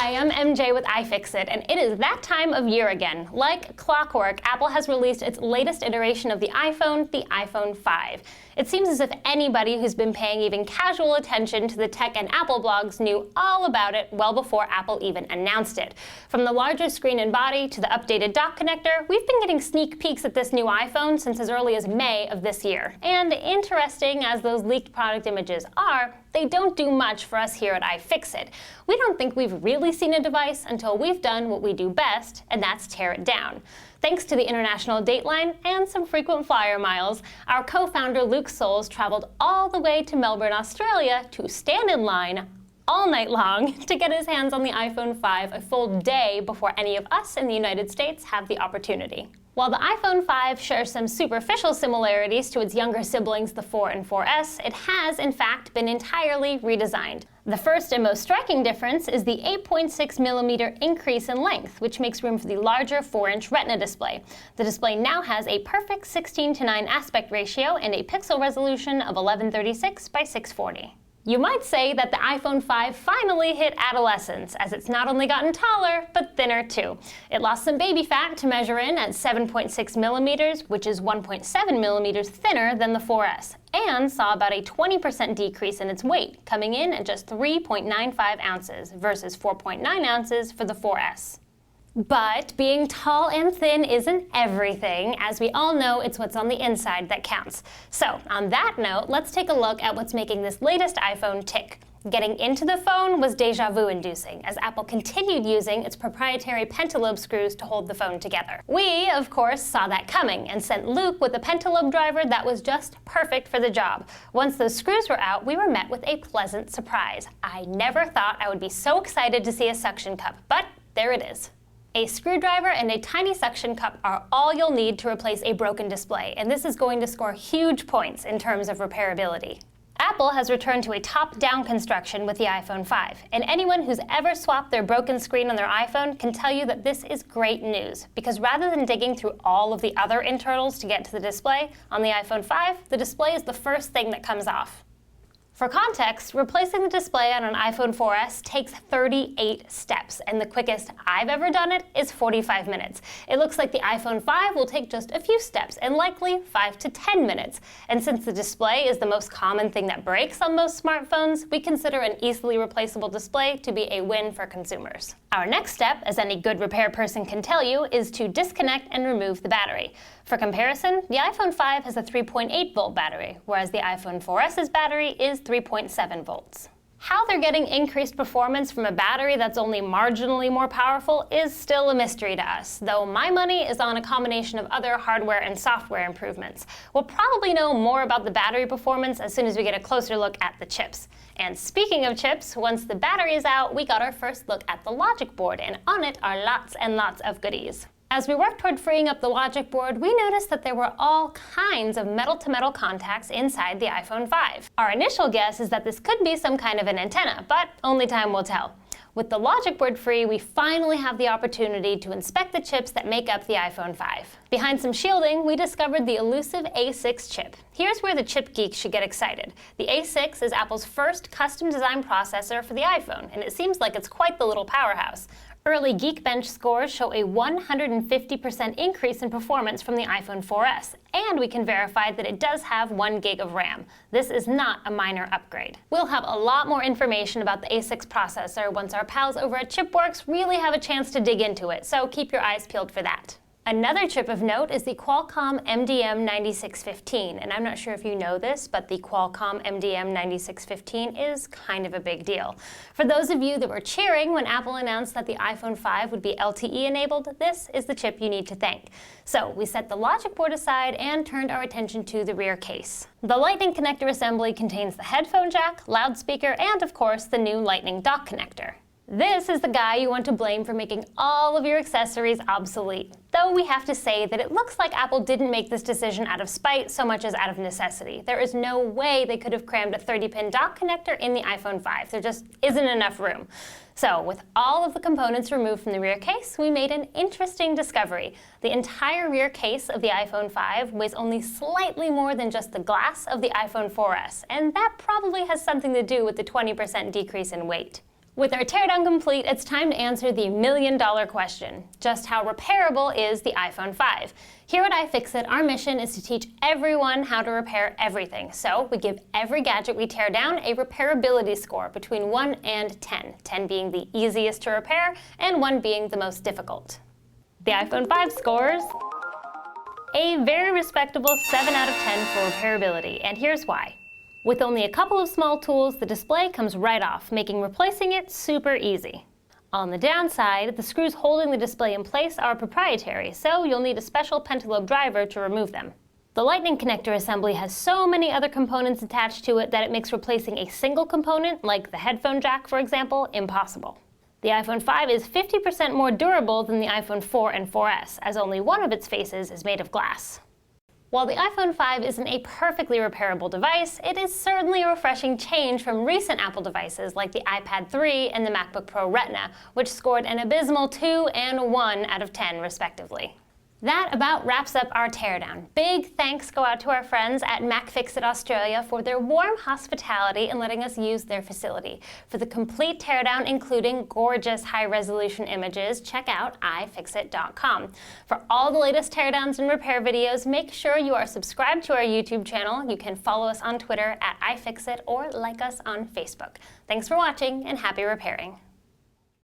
Hi, I'm MJ with iFixit, and it is that time of year again. Like clockwork, Apple has released its latest iteration of the iPhone 5. It seems as if anybody who's been paying even casual attention to the tech and Apple blogs knew all about it well before Apple even announced it. From the larger screen and body to the updated dock connector, we've been getting sneak peeks at this new iPhone since as early as May of this year. And interesting as those leaked product images are, they don't do much for us here at iFixit. We don't think we've really seen a device until we've done what we do best, and that's tear it down. Thanks to the international dateline and some frequent flyer miles, our co-founder Luke Souls traveled all the way to Melbourne, Australia to stand in line all night long to get his hands on the iPhone 5 a full day before any of us in the United States have the opportunity. While the iPhone 5 shares some superficial similarities to its younger siblings, the 4 and 4S, it has, in fact, been entirely redesigned. The first and most striking difference is the 8.6mm increase in length, which makes room for the larger 4-inch Retina display. The display now has a perfect 16:9 aspect ratio and a pixel resolution of 1136 by 640. You might say that the iPhone 5 finally hit adolescence, as it's not only gotten taller, but thinner too. It lost some baby fat to measure in at 7.6mm, which is 1.7mm thinner than the 4S, and saw about a 20% decrease in its weight, coming in at just 3.95 ounces versus 4.9 ounces for the 4S. But being tall and thin isn't everything. As we all know, it's what's on the inside that counts. So, on that note, let's take a look at what's making this latest iPhone tick. Getting into the phone was déjà vu inducing, as Apple continued using its proprietary pentalobe screws to hold the phone together. We, of course, saw that coming and sent Luke with a pentalobe driver that was just perfect for the job. Once those screws were out, we were met with a pleasant surprise. I never thought I would be so excited to see a suction cup, but there it is. A screwdriver and a tiny suction cup are all you'll need to replace a broken display, and this is going to score huge points in terms of repairability. Apple has returned to a top-down construction with the iPhone 5, and anyone who's ever swapped their broken screen on their iPhone can tell you that this is great news, because rather than digging through all of the other internals to get to the display, on the iPhone 5, the display is the first thing that comes off. For context, replacing the display on an iPhone 4S takes 38 steps, and the quickest I've ever done it is 45 minutes. It looks like the iPhone 5 will take just a few steps, and likely 5 to 10 minutes. And since the display is the most common thing that breaks on most smartphones, we consider an easily replaceable display to be a win for consumers. Our next step, as any good repair person can tell you, is to disconnect and remove the battery. For comparison, the iPhone 5 has a 3.8-volt battery, whereas the iPhone 4S's battery is 3.7 volts. How they're getting increased performance from a battery that's only marginally more powerful is still a mystery to us, though my money is on a combination of other hardware and software improvements. We'll probably know more about the battery performance as soon as we get a closer look at the chips. And speaking of chips, once the battery is out, we got our first look at the logic board, and on it are lots and lots of goodies. As we worked toward freeing up the logic board, we noticed that there were all kinds of metal-to-metal contacts inside the iPhone 5. Our initial guess is that this could be some kind of an antenna, but only time will tell. With the logic board free, we finally have the opportunity to inspect the chips that make up the iPhone 5. Behind some shielding, we discovered the elusive A6 chip. Here's where the chip geeks should get excited. The A6 is Apple's first custom-designed processor for the iPhone, and it seems like it's quite the little powerhouse. Early Geekbench scores show a 150% increase in performance from the iPhone 4S, and we can verify that it does have 1 gig of RAM. This is not a minor upgrade. We'll have a lot more information about the A6 processor once our pals over at Chipworks really have a chance to dig into it, so keep your eyes peeled for that. Another chip of note is the Qualcomm MDM9615, and I'm not sure if you know this, but the Qualcomm MDM9615 is kind of a big deal. For those of you that were cheering when Apple announced that the iPhone 5 would be LTE enabled, this is the chip you need to thank. So we set the logic board aside and turned our attention to the rear case. The Lightning connector assembly contains the headphone jack, loudspeaker, and of course the new Lightning dock connector. This is the guy you want to blame for making all of your accessories obsolete. Though we have to say that it looks like Apple didn't make this decision out of spite so much as out of necessity. There is no way they could have crammed a 30-pin dock connector in the iPhone 5. There just isn't enough room. So with all of the components removed from the rear case, we made an interesting discovery. The entire rear case of the iPhone 5 weighs only slightly more than just the glass of the iPhone 4S, and that probably has something to do with the 20% decrease in weight. With our teardown complete, it's time to answer the million-dollar question. Just how repairable is the iPhone 5? Here at iFixit, our mission is to teach everyone how to repair everything. So we give every gadget we tear down a repairability score between 1 and 10, 10 being the easiest to repair and 1 being the most difficult. The iPhone 5 scores a very respectable 7 out of 10 for repairability, and here's why. With only a couple of small tools, the display comes right off, making replacing it super easy. On the downside, the screws holding the display in place are proprietary, so you'll need a special pentalobe driver to remove them. The Lightning connector assembly has so many other components attached to it that it makes replacing a single component, like the headphone jack for example, impossible. The iPhone 5 is 50% more durable than the iPhone 4 and 4S, as only one of its faces is made of glass. While the iPhone 5 isn't a perfectly repairable device, it is certainly a refreshing change from recent Apple devices like the iPad 3 and the MacBook Pro Retina, which scored an abysmal 2 and 1 out of 10 respectively. That about wraps up our teardown. Big thanks go out to our friends at MacFixit Australia for their warm hospitality and letting us use their facility. For the complete teardown, including gorgeous high-resolution images, check out iFixit.com. For all the latest teardowns and repair videos, make sure you are subscribed to our YouTube channel. You can follow us on Twitter at iFixit or like us on Facebook. Thanks for watching and happy repairing.